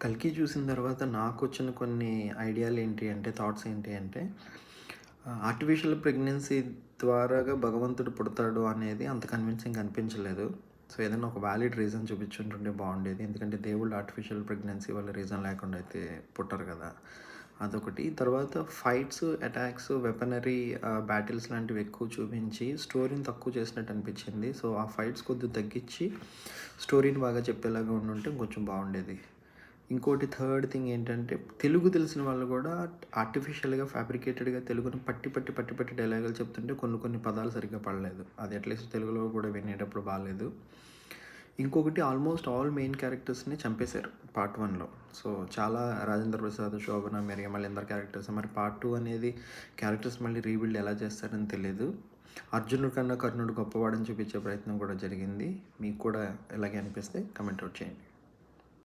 'కల్కి' చూసిన తర్వాత నాకొచ్చిన కొన్ని ఐడియాలు ఏంటి అంటే, థాట్స్ ఏంటి అంటే, ఆర్టిఫిషియల్ ప్రెగ్నెన్సీ ద్వారాగా భగవంతుడు పుడతాడు అనేది అంత కన్విన్సింగ్‌గా అనిపించలేదు. సో, ఏదైనా ఒక వాలిడ్ రీజన్ చూపించుంటుంటే బావుండేది. ఎందుకంటే దేవుళ్ళు ఆర్టిఫిషియల్ ప్రెగ్నెన్సీ వల్ల రీజన్ లేకుండా అయితే పుట్టరు కదా! అదొకటి. తర్వాత ఫైట్స్, అటాక్స్, వెపనరీ బ్యాటిల్స్ లాంటివి ఎక్కువ చూపించి స్టోరీని తక్కువ చేసినట్టు అనిపించింది. సో, ఆ ఫైట్స్ కొద్దిగా తగ్గించి స్టోరీని బాగా చెప్పేలాగా ఉండుంటే ఇంకొంచెం బావుండేది. ఇంకోటి థర్డ్ థింగ్ ఏంటంటే, తెలుగు తెలిసిన వాళ్ళు గూడా ఆర్టిఫిషియల్‌గా, ఫ్యాబ్రికేటెడ్‌గా తెలుగుని పట్టి డైలాగులు చెప్తుంటే కొన్ని కొన్ని పదాలు సరిగ్గా పడలేదు. అది అట్‌లీస్ట్ తెలుగులో కూడా వినేటప్పుడు బాలేదు. ఇంకొకటి ఆల్మోస్ట్ ఆల్ మెయిన్ క్యారెక్టర్స్‌ని చంపేశారు పార్ట్ 1లో. సో, చాలా రాజేంద్ర ప్రసాద్, శోభన, మిరియమల్ అందరి క్యారెక్టర్స్. మరి పార్ట్ 2 అనేది క్యారెక్టర్స్ మళ్ళీ రీబిల్డ్ ఎలా చేస్తారని తెలీదు. అర్జునుడి కన్నా కర్ణుడు గొప్పవాడని చూపించే ప్రయత్నం కూడా జరిగింది. మీకు కూడా ఇలాగే అనిపిస్తే కామెంట్ ఔట్ చేయండి.